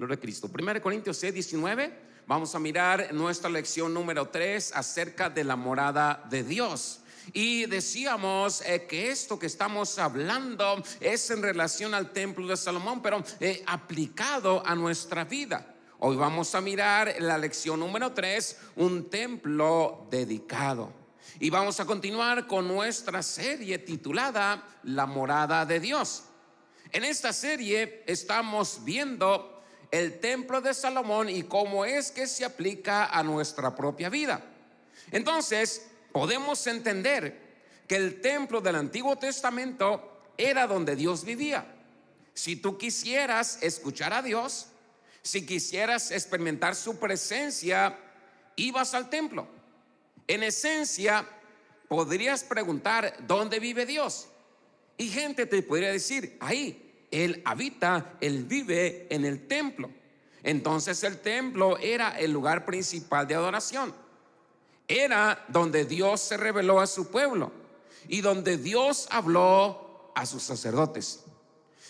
Gloria a Cristo. 1 Corintios 6, 19. Vamos a mirar nuestra lección número 3 acerca de la morada de Dios. Y decíamos que esto que estamos hablando es en relación al templo de Salomón, pero aplicado a nuestra vida. Hoy vamos a mirar la lección número 3, un templo dedicado. Y vamos a continuar con nuestra serie titulada La morada de Dios. En esta serie estamos viendo el templo de Salomón y cómo es que se aplica a nuestra propia vida. Entonces, podemos entender que el templo del Antiguo Testamento era donde Dios vivía. Si tú quisieras escuchar a Dios, si quisieras experimentar su presencia, ibas al templo. En esencia, podrías preguntar: ¿dónde vive Dios? Y gente te podría decir: ahí. Él habita, Él vive en el templo. Entonces el templo era el lugar principal de adoración. Era donde Dios se reveló a su pueblo y donde Dios habló a sus sacerdotes.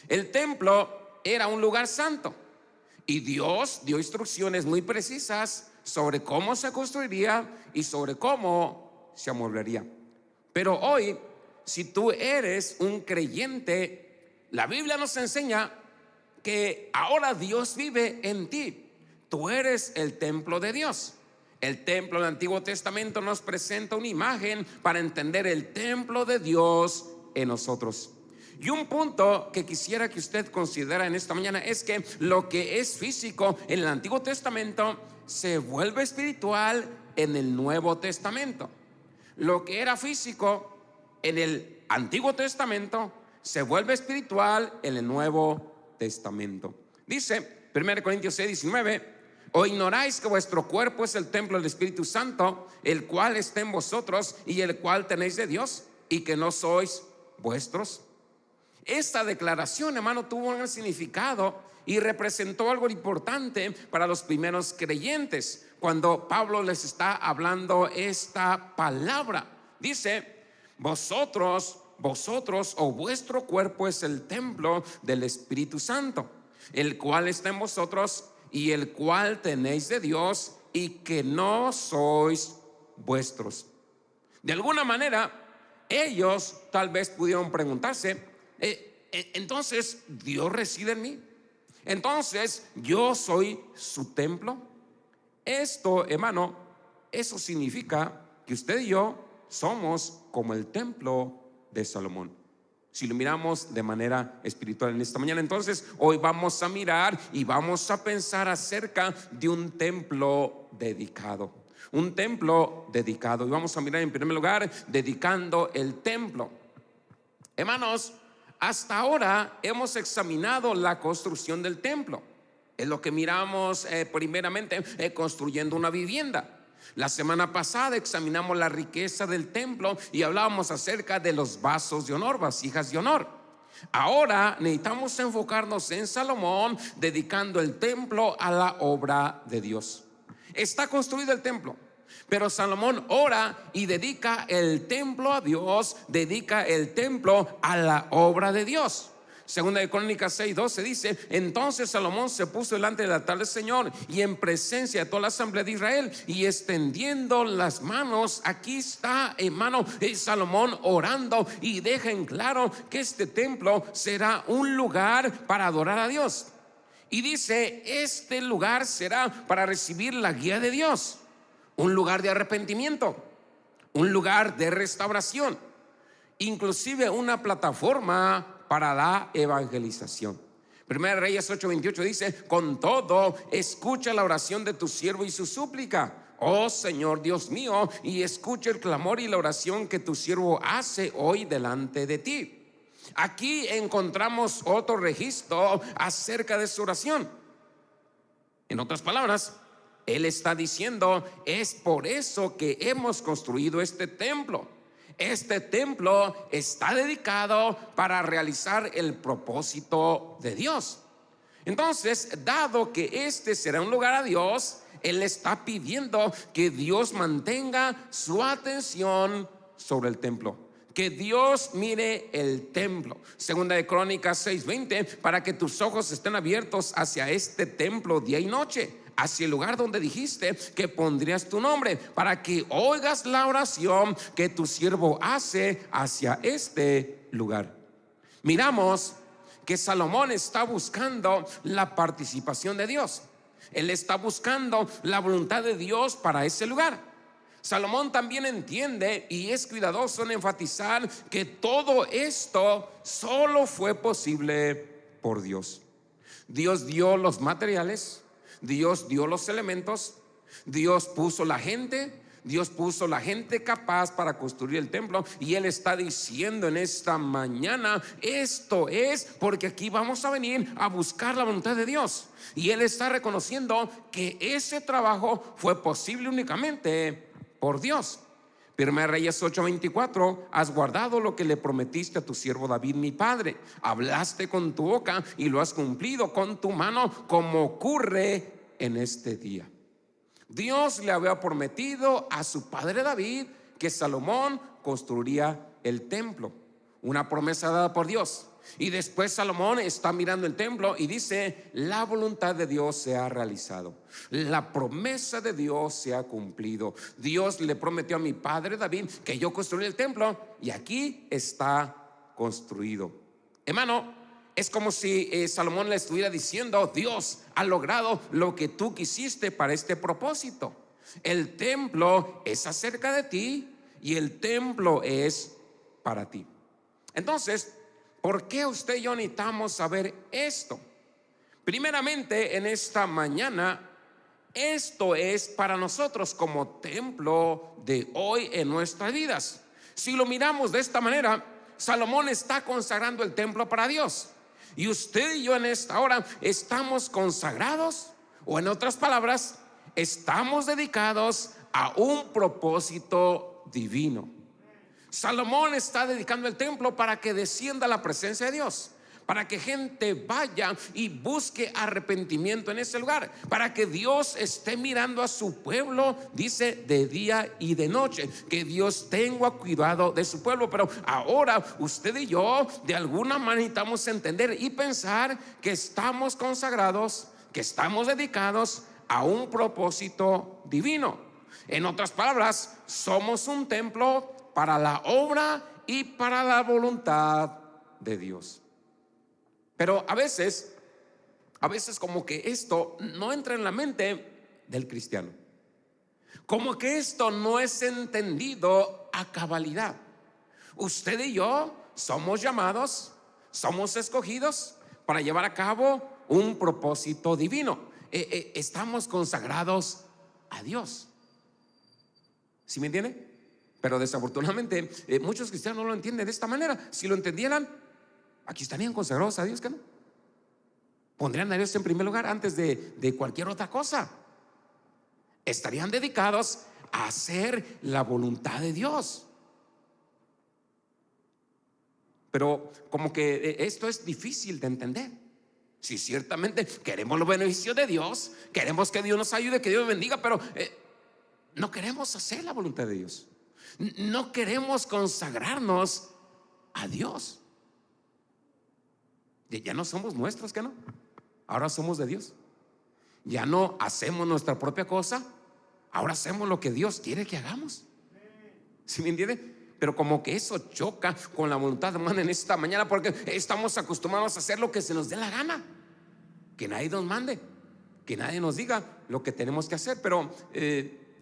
El templo era un lugar santo y Dios dio instrucciones muy precisas sobre cómo se construiría y sobre cómo se amueblaría. Pero hoy, si tú eres un creyente, la Biblia nos enseña que ahora Dios vive en ti. Tú eres el templo de Dios. El templo del Antiguo Testamento nos presenta una imagen para entender el templo de Dios en nosotros. Y un punto que quisiera que usted considera en esta mañana es que lo que es físico en el Antiguo Testamento se vuelve espiritual en el Nuevo Testamento. Lo que era físico en el Antiguo Testamento se vuelve espiritual en el Nuevo Testamento. Dice 1 Corintios 6, 19: ¿o ignoráis que vuestro cuerpo es el templo del Espíritu Santo, el cual está en vosotros y el cual tenéis de Dios, y que no sois vuestros? Esta declaración, hermano, tuvo un significado y representó algo importante para los primeros creyentes. Cuando Pablo les está hablando esta palabra, dice: vosotros o vuestro cuerpo es el templo del Espíritu Santo, el cual está en vosotros y el cual tenéis de Dios, y que no sois vuestros. De alguna manera, ellos tal vez pudieron preguntarse: entonces Dios reside en mí, entonces yo soy su templo. Esto, hermano, eso significa que usted y yo somos como el templo de Salomón, si lo miramos de manera espiritual en esta mañana. Entonces hoy vamos a mirar y vamos a pensar acerca de un templo dedicado. Un templo dedicado. Y vamos a mirar en primer lugar dedicando el templo. Hermanos, hasta ahora hemos examinado la construcción del templo. Es lo que miramos primeramente construyendo una vivienda. La semana pasada examinamos la riqueza del templo y hablábamos acerca de los vasos de honor, vasijas de honor. Ahora necesitamos enfocarnos en Salomón, dedicando el templo a la obra de Dios. Está construido el templo, pero Salomón ora y dedica el templo a Dios, dedica el templo a la obra de Dios. Segunda de Crónicas 6:12 dice: entonces Salomón se puso delante del altar del Señor y en presencia de toda la asamblea de Israel, y extendiendo las manos. Aquí está, hermano, Salomón orando y deja en claro que este templo será un lugar para adorar a Dios. Y dice: este lugar será para recibir la guía de Dios, un lugar de arrepentimiento, un lugar de restauración, inclusive una plataforma para la evangelización. Primera Reyes 8:28 dice: con todo, escucha la oración de tu siervo y su súplica, oh Señor Dios mío, y escucha el clamor y la oración que tu siervo hace hoy delante de ti. Aquí encontramos otro registro acerca de su oración. En otras palabras, él está diciendo: es por eso que hemos construido este templo. Este templo está dedicado para realizar el propósito de Dios. Entonces, dado que este será un lugar a Dios, él está pidiendo que Dios mantenga su atención sobre el templo. que Dios mire el templo. Segunda de Crónicas 6:20, para que tus ojos estén abiertos hacia este templo día y noche, hacia el lugar donde dijiste que pondrías tu nombre, para que oigas la oración que tu siervo hace hacia este lugar. Miramos que Salomón está buscando la participación de Dios. Él está buscando la voluntad de Dios para ese lugar. Salomón también entiende y es cuidadoso en enfatizar que todo esto solo fue posible por Dios. Dios dio los materiales, Dios dio los elementos, Dios puso la gente, Dios puso la gente capaz para construir el templo. Y Él está diciendo en esta mañana, esto es porque aquí vamos a venir a buscar la voluntad de Dios. Y Él está reconociendo que ese trabajo fue posible únicamente por Dios. Primera Reyes 8:24, has guardado lo que le prometiste a tu siervo David mi padre, hablaste con tu boca y lo has cumplido con tu mano, como ocurre en este día. Dios le había prometido a su padre David que Salomón construiría el templo, una promesa dada por Dios. Y después Salomón está mirando el templo y dice, la voluntad de Dios se ha realizado, la promesa de Dios se ha cumplido. Dios le prometió a mi padre David que yo construiría el templo y aquí está construido. Hermano, es como si Salomón le estuviera diciendo, Dios ha logrado lo que tú quisiste para este propósito. El templo es acerca de ti y el templo es para ti. Entonces, ¿por qué usted y yo necesitamos saber esto? Primeramente, en esta mañana, esto es para nosotros como templo de hoy en nuestras vidas. Si lo miramos de esta manera, Salomón está consagrando el templo para Dios. Y usted y yo en esta hora estamos consagrados, o en otras palabras, estamos dedicados a un propósito divino. Salomón está dedicando el templo para que descienda la presencia de Dios, para que gente vaya y busque arrepentimiento en ese lugar, para que Dios esté mirando a su pueblo, dice, de día y de noche, que Dios tenga cuidado de su pueblo. Pero ahora usted y yo de alguna manera necesitamos entender y pensar que estamos consagrados, que estamos dedicados a un propósito divino. En otras palabras, somos un templo para la obra y para la voluntad de Dios. Pero a veces como que esto no entra en la mente del cristiano, como que esto no es entendido a cabalidad. Usted y yo somos llamados, somos escogidos para llevar a cabo un propósito divino. Estamos consagrados a Dios. ¿Sí me entiende? Pero desafortunadamente muchos cristianos no lo entienden de esta manera. Si lo entendieran, aquí estarían consagrados a Dios, ¿que no? Pondrían a Dios en primer lugar antes de cualquier otra cosa. Estarían dedicados a hacer la voluntad de Dios. Pero como que esto es difícil de entender. Si ciertamente queremos los beneficios de Dios, queremos que Dios nos ayude, que Dios nos bendiga, pero no queremos hacer la voluntad de Dios. No queremos consagrarnos a Dios. Ya no somos nuestros, ¿que no? Ahora somos de Dios. Ya no hacemos nuestra propia cosa, ahora hacemos lo que Dios quiere que hagamos. ¿Sí me entiende? Pero como que eso choca con la voluntad humana en esta mañana, porque estamos acostumbrados a hacer lo que se nos dé la gana, que nadie nos mande, que nadie nos diga lo que tenemos que hacer. Pero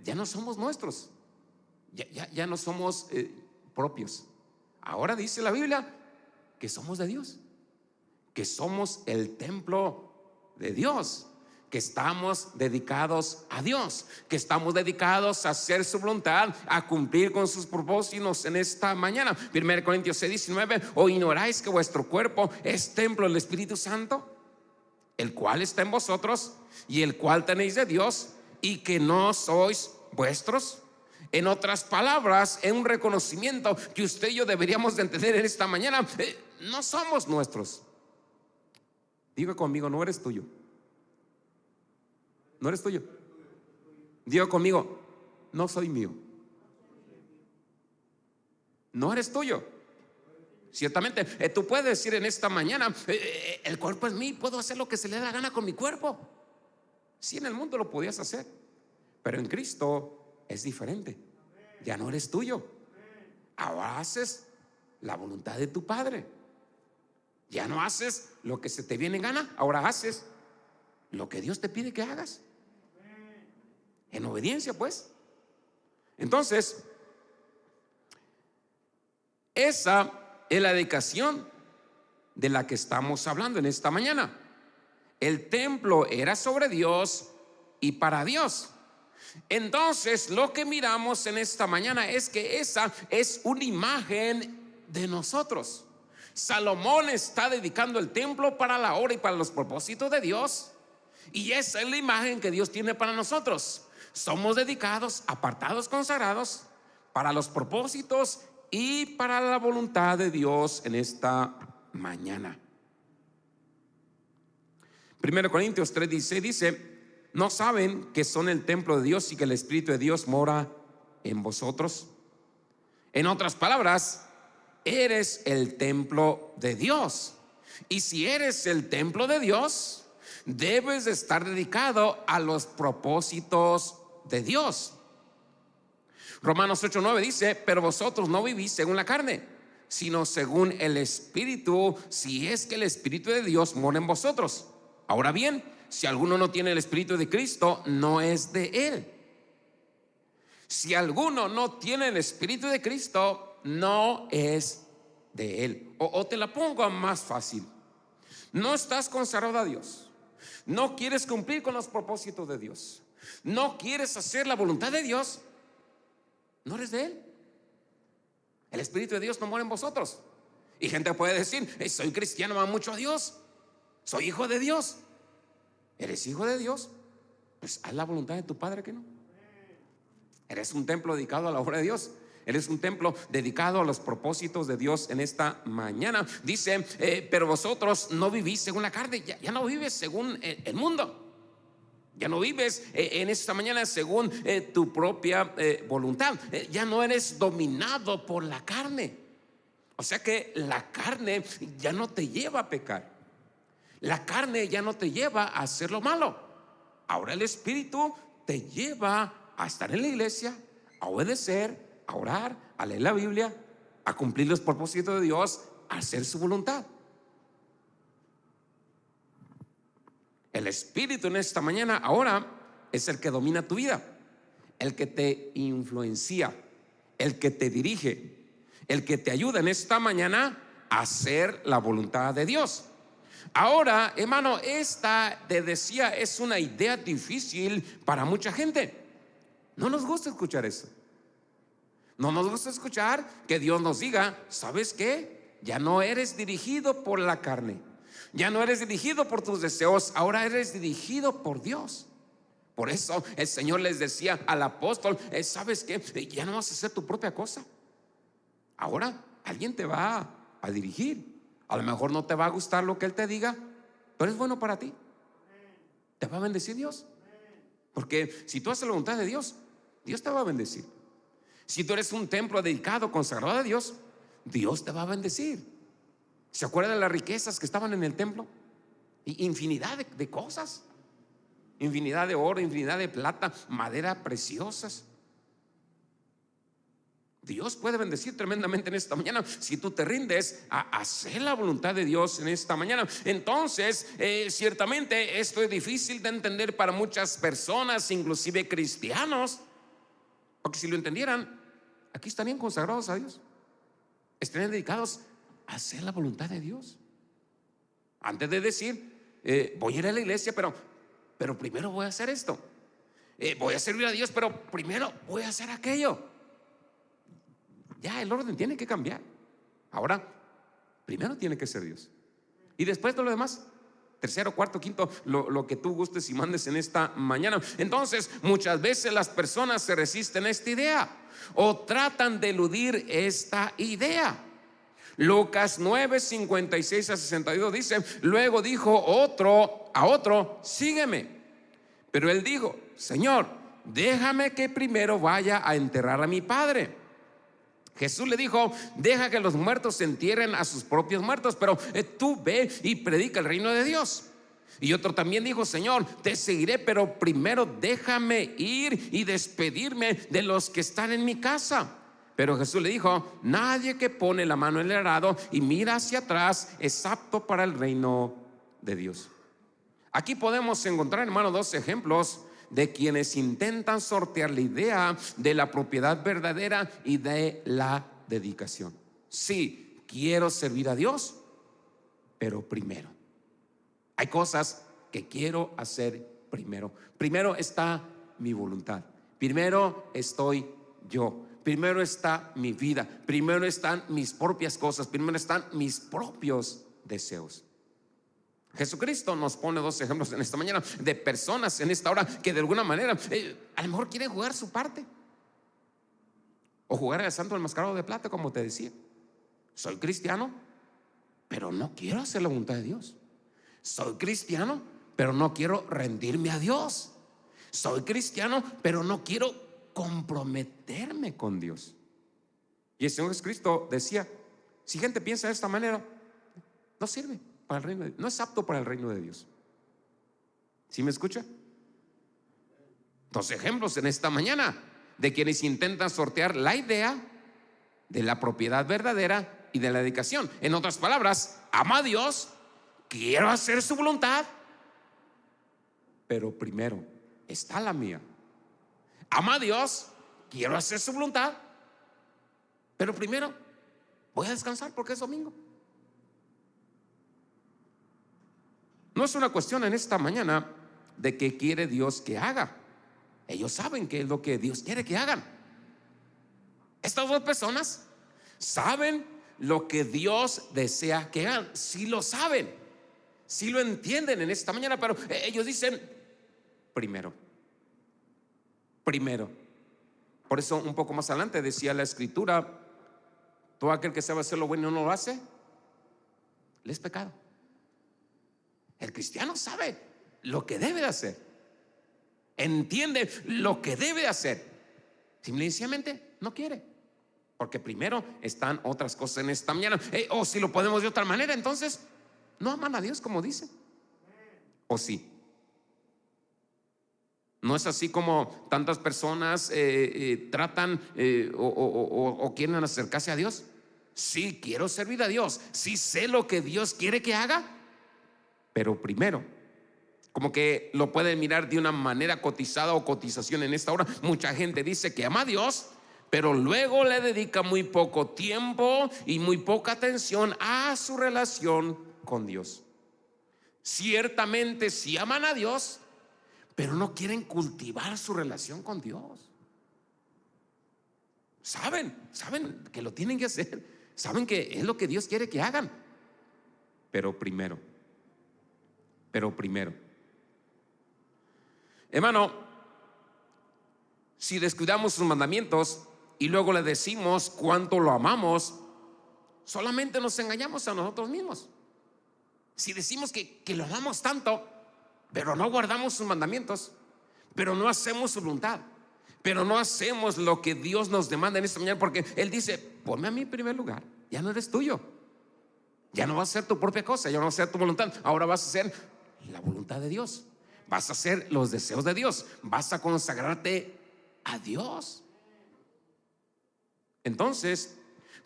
ya no somos nuestros, ya no somos propios. Ahora dice la Biblia que somos de Dios, que somos el templo de Dios, que estamos dedicados a Dios, que estamos dedicados a hacer su voluntad, a cumplir con sus propósitos en esta mañana. 1 Corintios 6:19, ¿o ignoráis que vuestro cuerpo es templo del Espíritu Santo, el cual está en vosotros y el cual tenéis de Dios, y que no sois vuestros? En otras palabras, es un reconocimiento que usted y yo deberíamos de entender en esta mañana. No somos nuestros. Diga conmigo, no eres tuyo. No eres tuyo. Diga conmigo, no soy mío. no eres tuyo. Ciertamente, tú puedes decir en esta mañana, el cuerpo es mío, puedo hacer lo que se le da la gana con mi cuerpo. Sí, en el mundo lo podías hacer, pero en Cristo es diferente. Ya no eres tuyo. Ahora haces la voluntad de tu Padre. Ya no haces lo que se te viene en gana, ahora haces lo que Dios te pide que hagas. En obediencia, pues. Entonces, esa es la dedicación de la que estamos hablando en esta mañana. El templo era sobre Dios y para Dios. Entonces, lo que miramos en esta mañana es que esa es una imagen de nosotros. Salomón está dedicando el templo para la obra y para los propósitos de Dios, y esa es la imagen que Dios tiene para nosotros. Somos dedicados, apartados, consagrados para los propósitos y para la voluntad de Dios en esta mañana. 1 Corintios 3:16 dice: ¿no saben que son el templo de Dios y que el Espíritu de Dios mora en vosotros? En otras palabras, eres el templo de Dios. Y si eres el templo de Dios, debes de estar dedicado a los propósitos de Dios. Romanos 8:9 dice: pero vosotros no vivís según la carne, sino según el Espíritu, si es que el Espíritu de Dios mora en vosotros. Ahora bien, si alguno no tiene el Espíritu de Cristo, no es de él. Si alguno no tiene el Espíritu de Cristo, no es de él. O te la pongo más fácil: no estás consagrado a Dios, no quieres cumplir con los propósitos de Dios, no quieres hacer la voluntad de Dios, no eres de él. El Espíritu de Dios no mora en vosotros. Y gente puede decir: soy cristiano, amo mucho a Dios, soy hijo de Dios. ¿Eres hijo de Dios? Pues haz la voluntad de tu Padre, que no. Eres un templo dedicado a la obra de Dios. Eres un templo dedicado a los propósitos de Dios en esta mañana. Dice: pero vosotros no vivís según la carne. Ya no vives según el mundo. Ya no vives en esta mañana según tu propia voluntad. Ya no eres dominado por la carne. O sea que la carne ya no te lleva a pecar. La carne ya no te lleva a hacer lo malo. Ahora el Espíritu te lleva a estar en la iglesia, a obedecer, a orar, a leer la Biblia, a cumplir los propósitos de Dios, a hacer su voluntad. El Espíritu en esta mañana ahora es el que domina tu vida, el que te influencia, el que te dirige, el que te ayuda en esta mañana a hacer la voluntad de Dios. Ahora, hermano, esta, te decía, es una idea difícil para mucha gente. No nos gusta escuchar eso. No nos gusta escuchar que Dios nos diga: ¿sabes qué? Ya no eres dirigido por la carne, ya no eres dirigido por tus deseos, ahora eres dirigido por Dios. Por eso el Señor les decía al apóstol: ¿sabes qué? Ya no vas a hacer tu propia cosa. Ahora alguien te va a dirigir. A lo mejor no te va a gustar lo que Él te diga, pero es bueno para ti. Te va a bendecir Dios. Porque si tú haces la voluntad de Dios, Dios te va a bendecir. Si tú eres un templo dedicado, consagrado a Dios, Dios te va a bendecir. ¿Se acuerdan de las riquezas que estaban en el templo? Infinidad de cosas. Infinidad de oro, infinidad de plata, madera preciosas. Dios puede bendecir tremendamente en esta mañana si tú te rindes a hacer la voluntad de Dios en esta mañana. Entonces, ciertamente esto es difícil de entender para muchas personas, inclusive cristianos, porque si lo entendieran, aquí estarían consagrados a Dios, estarían dedicados a hacer la voluntad de Dios. Antes de decir: voy a ir a la iglesia, pero primero voy a hacer esto, voy a servir a Dios, pero primero voy a hacer aquello. Ya el orden tiene que cambiar. Ahora, primero tiene que ser Dios, y después todo lo demás, tercero, cuarto, quinto, lo que tú gustes y mandes en esta mañana. Entonces, muchas veces las personas se resisten a esta idea o tratan de eludir esta idea. Lucas 9, 56 a 62 dice: luego dijo a otro: sígueme. Pero él dijo: Señor, déjame que primero vaya a enterrar a mi padre. Jesús le dijo: deja que los muertos se entierren a sus propios muertos, pero tú ve y predica el reino de Dios. Y otro también dijo: Señor, te seguiré, pero primero déjame ir y despedirme de los que están en mi casa. Pero Jesús le dijo: nadie que pone la mano en el arado y mira hacia atrás es apto para el reino de Dios. Aquí podemos encontrar, hermano, dos ejemplos de quienes intentan sortear la idea de la propiedad verdadera y de la dedicación. Sí, quiero servir a Dios, pero primero hay cosas que quiero hacer primero. Primero está mi voluntad, primero estoy yo, primero está mi vida, primero están mis propias cosas, primero están mis propios deseos. Jesucristo nos pone dos ejemplos en esta mañana de personas en esta hora que de alguna manera a lo mejor quieren jugar su parte, o jugar al santo enmascarado de plata, como te decía. Soy cristiano, pero no quiero hacer la voluntad de Dios. Soy cristiano, pero no quiero rendirme a Dios. Soy cristiano, pero no quiero comprometerme con Dios. Y el Señor Jesucristo decía: si gente piensa de esta manera, no sirve para el reino de Dios, no es apto para el reino de Dios. ¿Sí me escucha? Dos ejemplos en esta mañana de quienes intentan sortear la idea de la propiedad verdadera y de la dedicación. En otras palabras, ama a Dios, quiero hacer su voluntad, pero primero está la mía. Ama a Dios, quiero hacer su voluntad, pero primero voy a descansar porque es domingo. No es una cuestión en esta mañana de qué quiere Dios que haga. Ellos saben qué es lo que Dios quiere que hagan. Estas dos personas saben lo que Dios desea que hagan. Sí lo saben, sí lo entienden en esta mañana, pero ellos dicen: primero. Por eso un poco más adelante decía la escritura: todo aquel que sabe hacer lo bueno y no lo hace, le es pecado. El cristiano sabe lo que debe de hacer, entiende lo que debe de hacer, simplemente no quiere, porque primero están otras cosas en esta mañana. O si lo podemos de otra manera, entonces no aman a Dios como dice. ¿O sí? No es así como tantas personas tratan o quieren acercarse a Dios. Sí, quiero servir a Dios, sí sé lo que Dios quiere que haga, pero primero, como que lo pueden mirar de una manera cotizada o cotización en esta hora. Mucha gente dice que ama a Dios, pero luego le dedica muy poco tiempo y muy poca atención a su relación con Dios. Ciertamente sí aman a Dios, pero no quieren cultivar su relación con Dios. Saben que lo tienen que hacer, saben que es lo que Dios quiere que hagan, pero primero. Hermano, si descuidamos sus mandamientos y luego le decimos cuánto lo amamos, solamente nos engañamos a nosotros mismos. Si decimos que lo amamos tanto, pero no guardamos sus mandamientos, pero no hacemos su voluntad, pero no hacemos lo que Dios nos demanda en esta mañana, porque Él dice: ponme a mí en primer lugar, ya no eres tuyo, ya no vas a hacer tu propia cosa, ya no vas a hacer tu voluntad, ahora vas a hacer la voluntad de Dios, vas a hacer los deseos de Dios, vas a consagrarte a Dios. Entonces,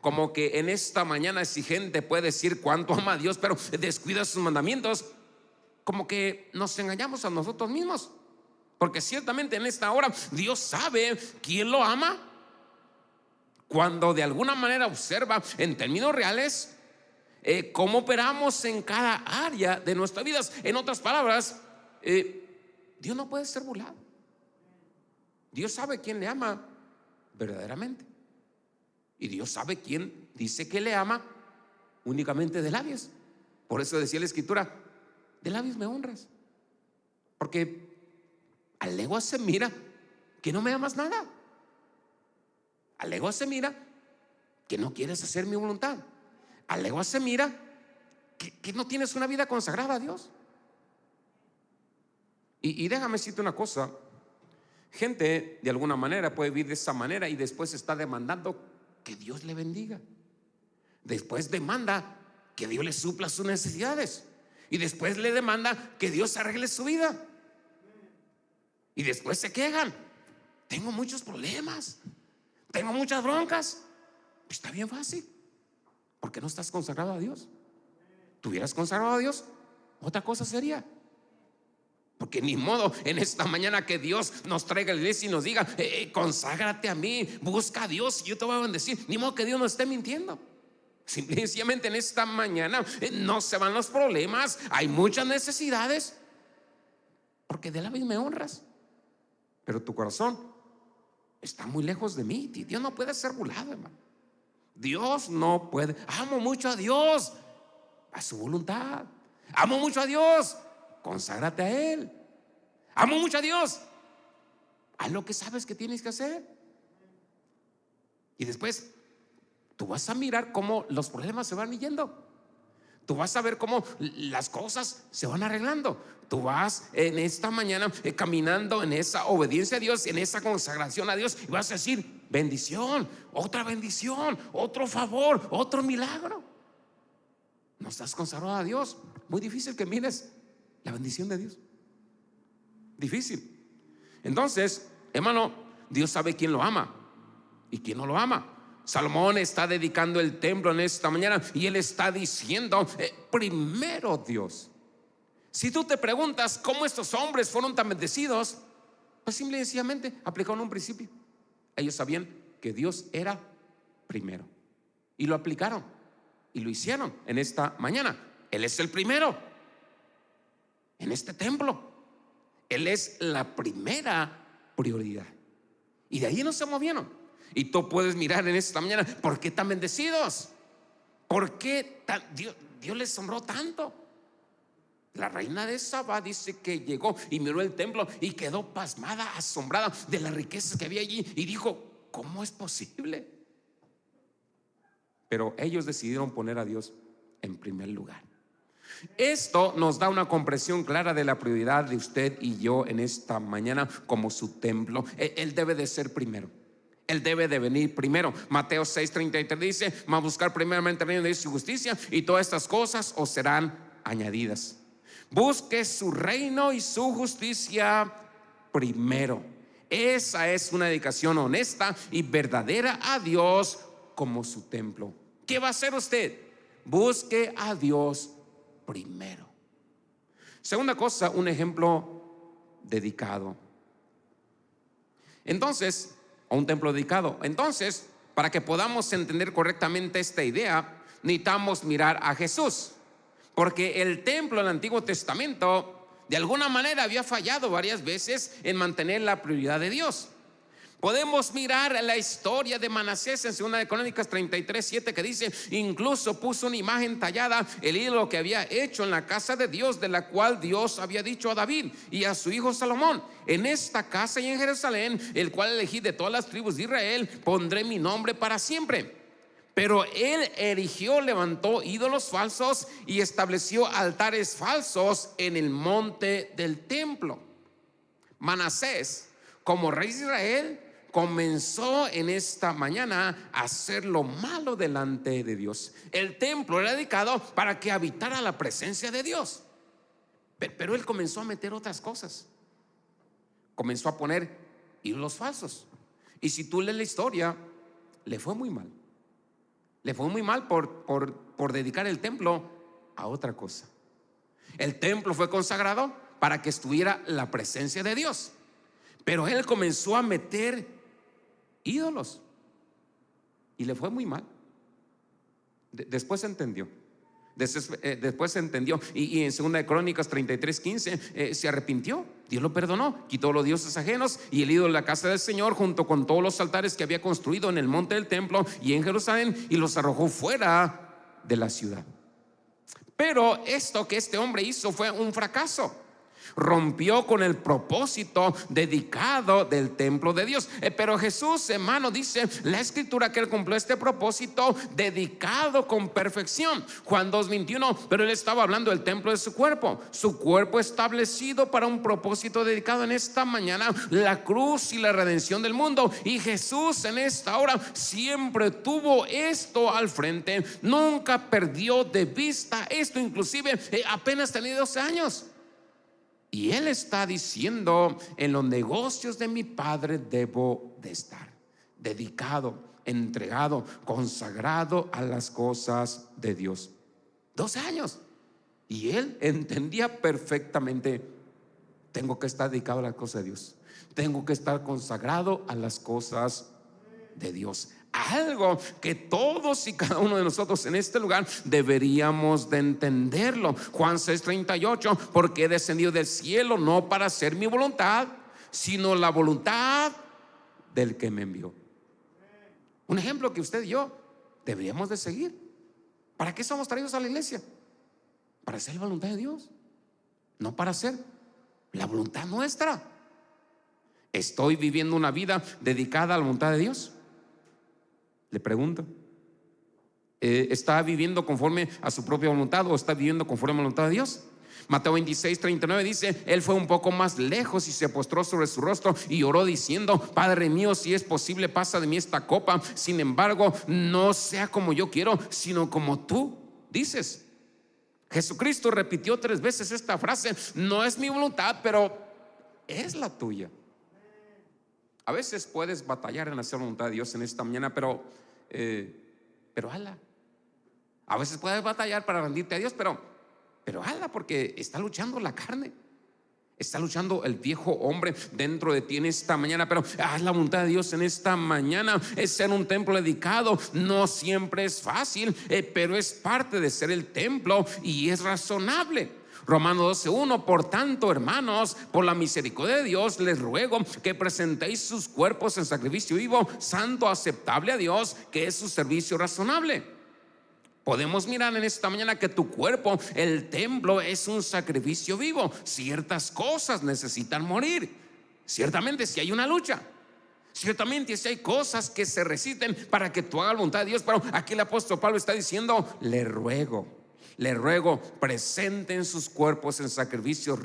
como que en esta mañana, si gente puede decir cuánto ama a Dios, pero descuida sus mandamientos, como que nos engañamos a nosotros mismos, porque ciertamente en esta hora Dios sabe quién lo ama. Cuando de alguna manera observa en términos reales cómo operamos en cada área de nuestras vidas. En otras palabras, Dios no puede ser burlado. Dios sabe quién le ama verdaderamente, y Dios sabe quién dice que le ama únicamente de labios. Por eso decía la escritura: de labios me honras, porque a legua se mira que no me amas nada. A legua se mira que no quieres hacer mi voluntad. A legua se mira que no tienes una vida consagrada a Dios. Y déjame decirte una cosa: gente de alguna manera puede vivir de esa manera y después está demandando que Dios le bendiga. Después demanda que Dios le supla sus necesidades. Y después le demanda que Dios arregle su vida. Y después se quejan: tengo muchos problemas, tengo muchas broncas. Pues está bien fácil. ¿Por qué no estás consagrado a Dios? ¿Tuvieras consagrado a Dios? Otra cosa sería. Porque ni modo en esta mañana que Dios nos traiga a la iglesia y nos diga: conságrate a mí, busca a Dios y yo te voy a bendecir. Ni modo que Dios nos esté mintiendo. Simplemente en esta mañana no se van los problemas, hay muchas necesidades, porque de la vez me honras, pero tu corazón está muy lejos de mí. Dios no puede ser burlado, hermano. Dios no puede. Amo mucho a Dios, a su voluntad. Amo mucho a Dios, conságrate a Él. Amo mucho a Dios, haz lo que sabes que tienes que hacer. Y después tú vas a mirar cómo los problemas se van yendo. Tú vas a ver cómo las cosas se van arreglando. Tú vas en esta mañana caminando en esa obediencia a Dios, en esa consagración a Dios, y vas a decir: bendición, otro favor, otro milagro. No estás consagrado a Dios. Muy difícil que mires la bendición de Dios. Difícil. Entonces, hermano, Dios sabe quién lo ama y quién no lo ama. Salomón está dedicando el templo en esta mañana y él está diciendo: primero Dios. Si tú te preguntas cómo estos hombres fueron tan bendecidos, pues simple y sencillamente aplicaron un principio. Ellos sabían que Dios era primero y lo aplicaron y lo hicieron en esta mañana. Él es el primero en este templo. Él es la primera prioridad, y de ahí no se movieron. Y tú puedes mirar en esta mañana: ¿por qué tan bendecidos? ¿Por qué Dios les honró tanto? La reina de Saba dice que llegó y miró el templo y quedó pasmada, asombrada de las riquezas que había allí, y dijo: ¿cómo es posible? Pero ellos decidieron poner a Dios en primer lugar. Esto nos da una comprensión clara de la prioridad de usted y yo en esta mañana como su templo. Él debe de ser primero. Él debe de venir primero. Mateo 6:33 dice: mas buscar primeramente el reino de Dios y su justicia, y todas estas cosas os serán añadidas. Busque su reino y su justicia primero. Esa es una dedicación honesta y verdadera a Dios como su templo. ¿Qué va a hacer usted? Busque a Dios primero. Segunda cosa, un ejemplo dedicado. Entonces, o un templo dedicado. Entonces, para que podamos entender correctamente esta idea, necesitamos mirar a Jesús, porque el templo en el Antiguo Testamento de alguna manera había fallado varias veces en mantener la prioridad de Dios. Podemos mirar la historia de Manasés en 2 de Crónicas 33:7, que dice: incluso puso una imagen tallada, el ídolo que había hecho en la casa de Dios, de la cual Dios había dicho a David y a su hijo Salomón: en esta casa y en Jerusalén, el cual elegí de todas las tribus de Israel, pondré mi nombre para siempre. Pero él levantó ídolos falsos y estableció altares falsos en el monte del templo. Manasés, como rey de Israel, comenzó en esta mañana a hacer lo malo delante de Dios. El templo era dedicado para que habitara la presencia de Dios, pero él comenzó a meter otras cosas. Comenzó a poner ídolos falsos. Y si tú lees la historia, le fue muy mal. Le fue muy mal por dedicar el templo a otra cosa. El templo fue consagrado para que estuviera la presencia de Dios, pero él comenzó a meter ídolos y le fue muy mal. Después entendió. Después entendió y en 2 de Crónicas 33:15 se arrepintió. Dios lo perdonó, quitó los dioses ajenos y el ídolo de la casa del Señor, junto con todos los altares que había construido en el monte del templo y en Jerusalén, y los arrojó fuera de la ciudad. Pero esto que este hombre hizo fue un fracaso. Rompió con el propósito dedicado del templo de Dios. Pero Jesús, hermano, dice la escritura que él cumplió este propósito dedicado con perfección. Juan 2:21. Pero él estaba hablando del templo de su cuerpo establecido para un propósito dedicado en esta mañana, la cruz y la redención del mundo. Y Jesús en esta hora siempre tuvo esto al frente, nunca perdió de vista esto. Inclusive apenas tenía 12 años. Y él está diciendo: en los negocios de mi Padre debo de estar, dedicado, entregado, consagrado a las cosas de Dios. 12 años. Y él entendía perfectamente: tengo que estar dedicado a las cosas de Dios, tengo que estar consagrado a las cosas de Dios. Algo que todos y cada uno de nosotros en este lugar deberíamos de entenderlo. Juan 6:38. Porque he descendido del cielo no para hacer mi voluntad, sino la voluntad del que me envió. Un ejemplo que usted y yo deberíamos de seguir. ¿Para qué somos traídos a la iglesia? Para hacer la voluntad de Dios, no para hacer la voluntad nuestra. ¿Estoy viviendo una vida dedicada a la voluntad de Dios? Le pregunto, ¿está viviendo conforme a su propia voluntad o está viviendo conforme a la voluntad de Dios? Mateo 26:39 dice: él fue un poco más lejos y se postró sobre su rostro y oró diciendo: Padre mío, si es posible, pasa de mí esta copa, sin embargo no sea como yo quiero, sino como tú dices. Jesucristo repitió 3 veces esta frase: no es mi voluntad, pero es la tuya. A veces puedes batallar en hacer la voluntad de Dios en esta mañana, pero hazla. A veces puedes batallar para rendirte a Dios, pero hazla, porque está luchando la carne, está luchando el viejo hombre dentro de ti en esta mañana. Pero haz la voluntad de Dios en esta mañana. Es ser un templo dedicado. No siempre es fácil, pero es parte de ser el templo y es razonable. Romanos 12:1. Por tanto, hermanos, por la misericordia de Dios, les ruego que presentéis sus cuerpos en sacrificio vivo, santo, aceptable a Dios, que es su servicio razonable. Podemos mirar en esta mañana que tu cuerpo, el templo, es un sacrificio vivo. Ciertas cosas necesitan morir. Ciertamente si hay una lucha, ciertamente si hay cosas que se resisten para que tú hagas la voluntad de Dios. Pero aquí el apóstol Pablo está diciendo: le ruego, presenten sus cuerpos en sacrificios,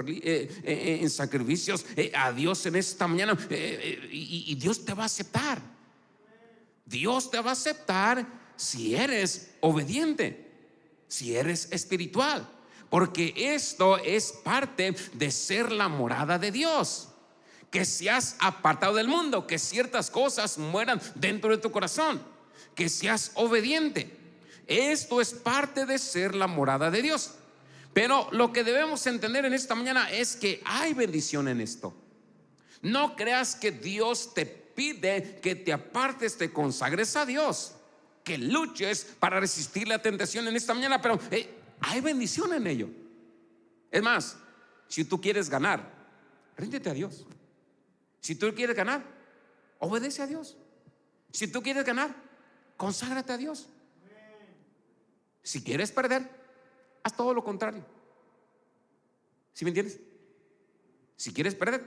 a Dios en esta mañana, y Dios te va a aceptar. Dios te va a aceptar si eres obediente, si eres espiritual, porque esto es parte de ser la morada de Dios. Que seas apartado del mundo, que ciertas cosas mueran dentro de tu corazón, que seas obediente. Esto es parte de ser la morada de Dios. Pero lo que debemos entender en esta mañana es que hay bendición en esto. No creas que Dios te pide que te apartes, te consagres a Dios, que luches para resistir la tentación en esta mañana, pero hay bendición en ello. Es más, si tú quieres ganar, ríndete a Dios. Si tú quieres ganar, obedece a Dios. Si tú quieres ganar, conságrate a Dios. Si quieres perder, haz todo lo contrario. ¿Sí me entiendes? Si quieres perder,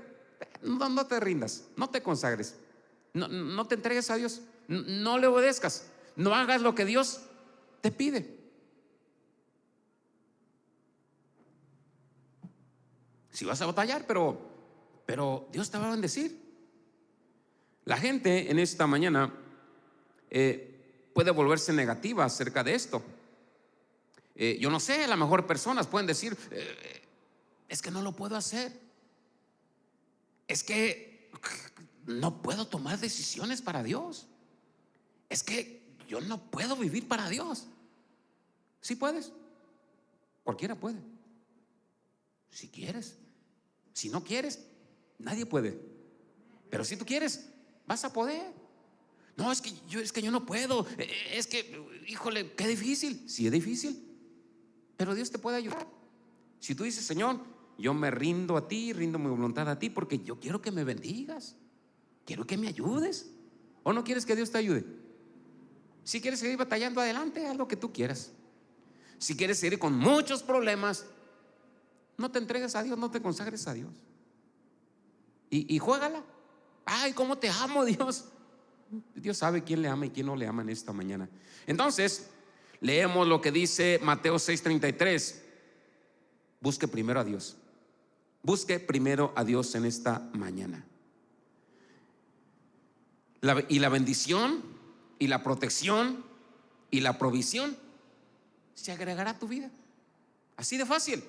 no te rindas, no te consagres, no te entregues a Dios, no le obedezcas, no hagas lo que Dios te pide. Si vas a batallar, pero Dios te va a bendecir. La gente en esta mañana puede volverse negativa acerca de esto. Yo no sé, a lo mejor personas pueden decir: es que no lo puedo hacer, es que no puedo tomar decisiones para Dios, es que yo no puedo vivir para Dios. Sí puedes, cualquiera puede, si quieres. Si no quieres, nadie puede. Pero si tú quieres, vas a poder. No, es que yo no puedo, es que, híjole, qué difícil. Sí es difícil, pero Dios te puede ayudar. Si tú dices: Señor, yo me rindo a ti, rindo mi voluntad a ti, porque yo quiero que me bendigas, quiero que me ayudes. ¿O no quieres que Dios te ayude? Si quieres seguir batallando, adelante, haz lo que tú quieras. Si quieres seguir con muchos problemas, No te entregues a Dios, no te consagres a Dios. Y juégala. Ay, cómo te amo, Dios. Dios sabe quién le ama y quién no le ama en esta mañana. Entonces, leemos lo que dice Mateo 6:33. Busque primero a Dios. Busque primero a Dios en esta mañana. Y la bendición y la protección y la provisión se agregará a tu vida. Así de fácil.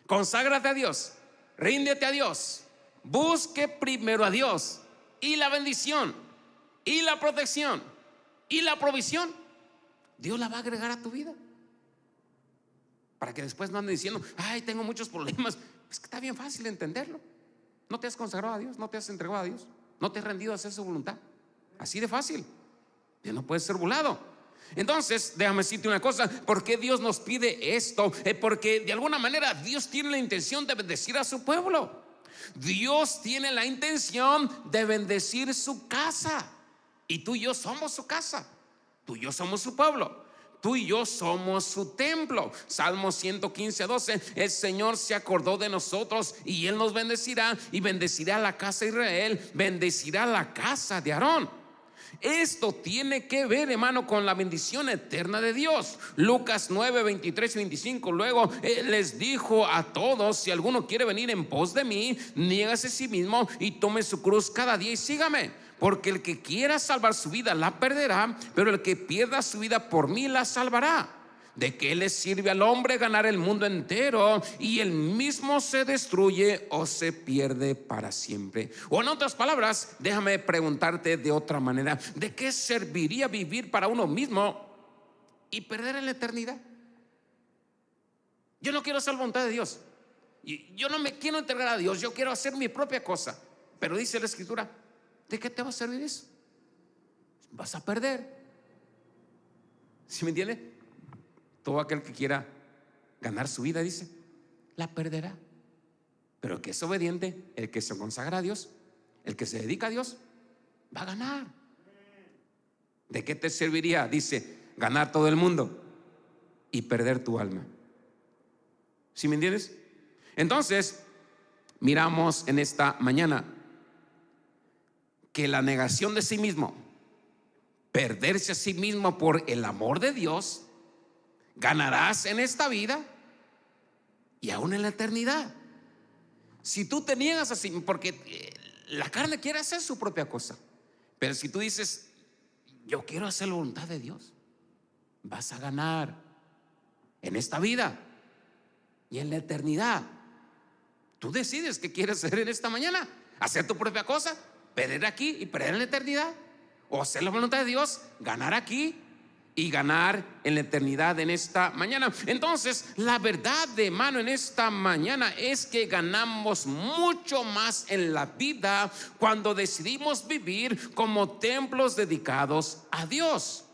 Conságrate a Dios, ríndete a Dios, busque primero a Dios, y la bendición y la protección y la provisión Dios la va a agregar a tu vida, para que después no andes diciendo: ay, tengo muchos problemas. Es que está bien fácil entenderlo. No te has consagrado a Dios, no te has entregado a Dios, no te has rendido a hacer su voluntad. Así de fácil. Dios no puede ser burlado. Entonces, déjame decirte una cosa: ¿por qué Dios nos pide esto? Porque de alguna manera Dios tiene la intención de bendecir a su pueblo. Dios tiene la intención de bendecir su casa. Y tú y yo somos su casa. Tú y yo somos su pueblo. Tú y yo somos su templo. Salmo 115:12. El Señor se acordó de nosotros y Él nos bendecirá, y bendecirá la casa de Israel, bendecirá la casa de Aarón. Esto tiene que ver, hermano, con la bendición eterna de Dios. Lucas 9:23-25. Luego les dijo a todos: si alguno quiere venir en pos de mí, niégase a sí mismo y tome su cruz cada día y sígame. Porque el que quiera salvar su vida la perderá, pero el que pierda su vida por mí la salvará. ¿De qué le sirve al hombre ganar el mundo entero y él mismo se destruye o se pierde para siempre? O en otras palabras, déjame preguntarte de otra manera: ¿de qué serviría vivir para uno mismo y perder en la eternidad? Yo no quiero hacer la voluntad de Dios, yo no me quiero entregar a Dios, yo quiero hacer mi propia cosa. Pero dice la Escritura: ¿de qué te va a servir eso? Vas a perder. ¿Sí me entiende? Todo aquel que quiera ganar su vida, dice, la perderá. Pero el que es obediente, el que se consagra a Dios, el que se dedica a Dios, va a ganar. ¿De qué te serviría? Dice, ganar todo el mundo y perder tu alma. ¿Sí me entiendes? Entonces, miramos en esta mañana que la negación de sí mismo, perderse a sí mismo por el amor de Dios, ganarás en esta vida y aún en la eternidad. Si tú te niegas así, porque la carne quiere hacer su propia cosa, pero si tú dices: yo quiero hacer la voluntad de Dios, vas a ganar en esta vida y en la eternidad. Tú decides qué quieres hacer en esta mañana: hacer tu propia cosa, perder aquí y perder en la eternidad, o hacer la voluntad de Dios, ganar aquí y ganar en la eternidad en esta mañana. Entonces, la verdad, de hermano, en esta mañana es que ganamos mucho más en la vida cuando decidimos vivir como templos dedicados a Dios.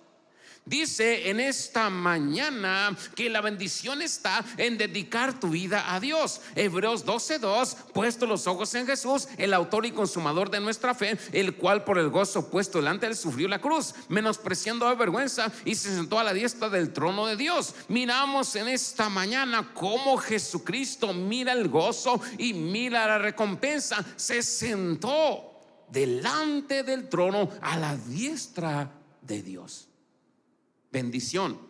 Dice en esta mañana que la bendición está en dedicar tu vida a Dios. Hebreos 12:2: puesto los ojos en Jesús, el autor y consumador de nuestra fe, el cual por el gozo puesto delante de él sufrió la cruz, menospreciando la vergüenza, y se sentó a la diestra del trono de Dios. Miramos en esta mañana cómo Jesucristo mira el gozo y mira la recompensa. Se sentó delante del trono a la diestra de Dios. Bendición,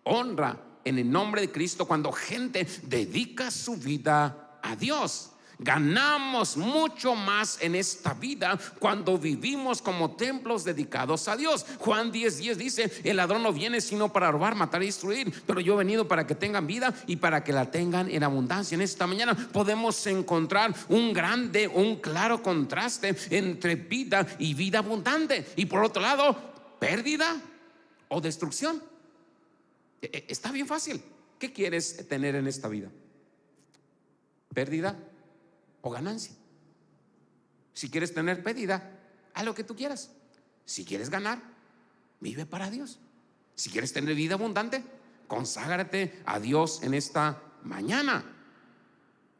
honra en el nombre de Cristo cuando gente dedica su vida a Dios. Ganamos mucho más en esta vida cuando vivimos como templos dedicados a Dios. Juan 10:10 dice: el ladrón no viene sino para robar, matar y destruir, pero yo he venido para que tengan vida y para que la tengan en abundancia. En esta mañana podemos encontrar un claro contraste entre vida y vida abundante, y por otro lado, pérdida o destrucción. Está bien fácil. ¿Qué quieres tener en esta vida? ¿Pérdida o ganancia? Si quieres tener pérdida, haz lo que tú quieras. Si quieres ganar, vive para Dios. Si quieres tener vida abundante, conságrate a Dios en esta mañana.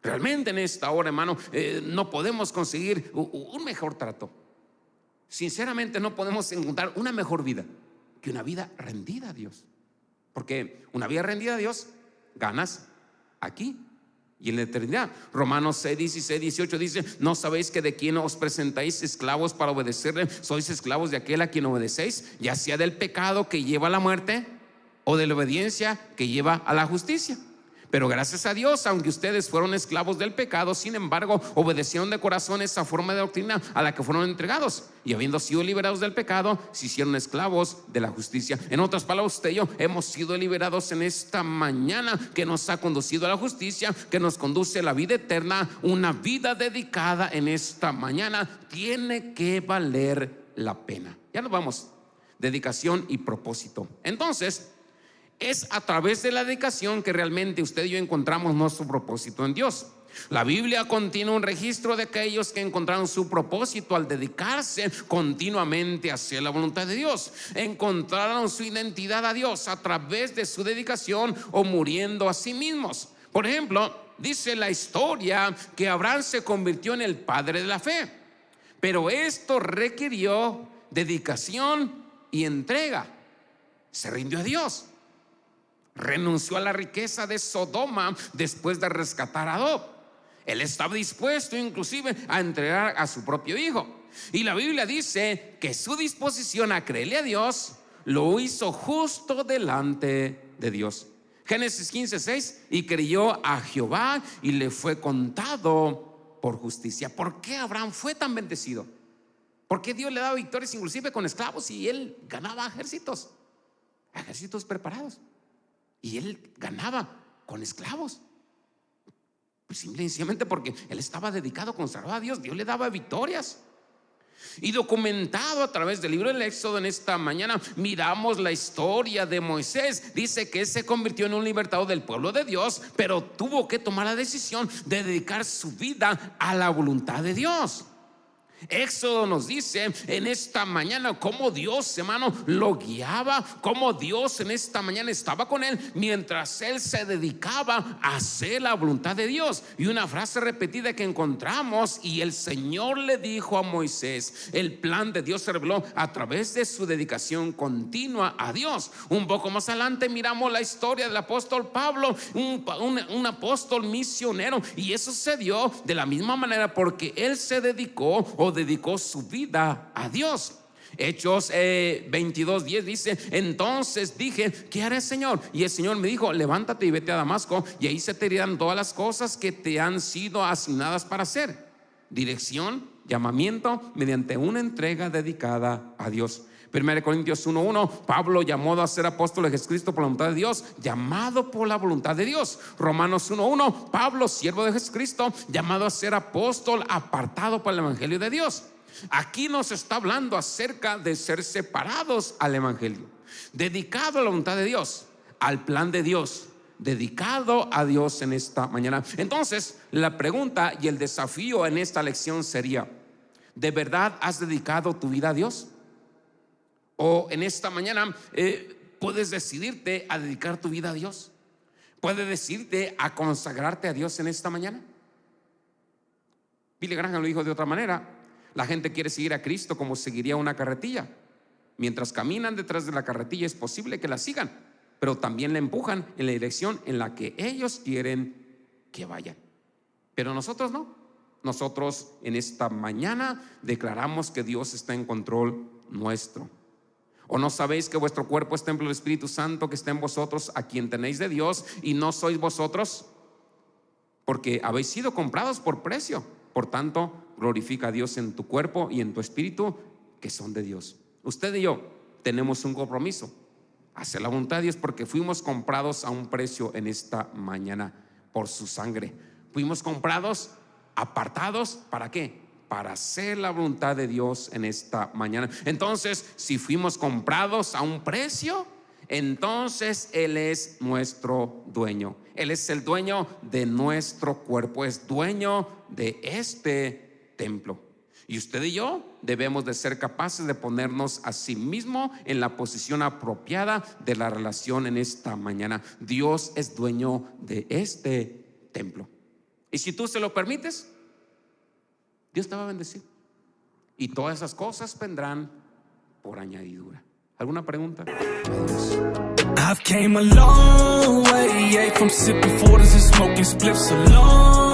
Realmente en esta hora, hermano, no podemos conseguir un mejor trato. Sinceramente, no podemos encontrar una mejor vida que una vida rendida a Dios. Porque una vida rendida a Dios, ganas aquí y en la eternidad. Romanos 6, 16, 18 dice: ¿no sabéis que de quien os presentáis esclavos para obedecerle, sois esclavos de aquel a quien obedecéis, ya sea del pecado que lleva a la muerte o de la obediencia que lleva a la justicia? Pero gracias a Dios, aunque ustedes fueron esclavos del pecado, sin embargo, obedecieron de corazón esa forma de doctrina a la que fueron entregados, y habiendo sido liberados del pecado, se hicieron esclavos de la justicia. En otras palabras, usted y yo hemos sido liberados en esta mañana, que nos ha conducido a la justicia, que nos conduce a la vida eterna. Una vida dedicada en esta mañana tiene que valer la pena. Ya nos vamos. Dedicación y propósito. Entonces, es a través de la dedicación que realmente usted y yo encontramos nuestro propósito en Dios. La Biblia contiene un registro de aquellos que encontraron su propósito al dedicarse continuamente a hacer la voluntad de Dios. Encontraron su identidad a Dios a través de su dedicación o muriendo a sí mismos. Por ejemplo, dice la historia que Abraham se convirtió en el padre de la fe, pero esto requirió dedicación y entrega. Se rindió a Dios. Renunció a la riqueza de Sodoma después de rescatar a Lot. Él estaba dispuesto inclusive a entregar a su propio hijo. Y la Biblia dice que su disposición a creerle a Dios lo hizo justo delante de Dios. Génesis 15, 6: y creyó a Jehová y le fue contado por justicia. ¿Por qué Abraham fue tan bendecido? ¿Por qué Dios le daba victorias inclusive con esclavos y él ganaba ejércitos preparados? Y él ganaba con esclavos. Pues simplemente porque él estaba dedicado, consagrado a Dios. Dios le daba victorias. Y documentado a través del libro del Éxodo, en esta mañana miramos la historia de Moisés. Dice que se convirtió en un libertador del pueblo de Dios, pero tuvo que tomar la decisión de dedicar su vida a la voluntad de Dios. Éxodo nos dice en esta mañana cómo Dios, hermano, lo guiaba, cómo Dios en esta mañana estaba con él mientras él se dedicaba a hacer la voluntad de Dios. Y una frase repetida que encontramos: y el Señor le dijo a Moisés. El plan de Dios se reveló a través de su dedicación continua a Dios. Un poco más adelante miramos la historia del apóstol Pablo, un apóstol misionero, y eso se dio de la misma manera porque él se dedicó su vida a Dios. Hechos 22:10 dice: entonces dije, ¿qué haré, Señor? Y el Señor me dijo: levántate y vete a Damasco, y ahí se te dirán todas las cosas que te han sido asignadas para hacer. Dirección, llamamiento mediante una entrega dedicada a Dios. 1 Corintios 1:1: Pablo, llamado a ser apóstol de Jesucristo por la voluntad de Dios, llamado por la voluntad de Dios. Romanos 1:1: Pablo, siervo de Jesucristo, llamado a ser apóstol, apartado para el evangelio de Dios. Aquí nos está hablando acerca de ser separados al evangelio, dedicado a la voluntad de Dios, al plan de Dios, dedicado a Dios en esta mañana. Entonces, la pregunta y el desafío en esta lección sería: ¿de verdad has dedicado tu vida a Dios? O en esta mañana puedes decidirte a dedicar tu vida a Dios. Puedes decidirte a consagrarte a Dios en esta mañana. Billy Graham lo dijo de otra manera: la gente quiere seguir a Cristo como seguiría una carretilla. Mientras caminan detrás de la carretilla, es posible que la sigan, pero también la empujan en la dirección en la que ellos quieren que vayan. Pero nosotros no. Nosotros en esta mañana declaramos que Dios está en control nuestro. ¿O no sabéis que vuestro cuerpo es templo del Espíritu Santo que está en vosotros, a quien tenéis de Dios, y no sois vosotros? Porque habéis sido comprados por precio. Por tanto, glorifica a Dios en tu cuerpo y en tu espíritu, que son de Dios. Usted y yo tenemos un compromiso: hacer la voluntad de Dios, porque fuimos comprados a un precio en esta mañana por su sangre. Fuimos comprados, apartados, ¿para qué? Para hacer la voluntad de Dios en esta mañana. Entonces, si fuimos comprados a un precio, entonces Él es nuestro dueño. Él es el dueño de nuestro cuerpo, es dueño de este templo. Y usted y yo debemos de ser capaces de ponernos a sí mismo en la posición apropiada de la relación en esta mañana. Dios es dueño de este templo. Y si tú se lo permites, Dios te va a bendecir. Y todas esas cosas vendrán por añadidura. ¿Alguna pregunta? I've came a long way, yeah, from sipping 40s and smoking spliffs alone.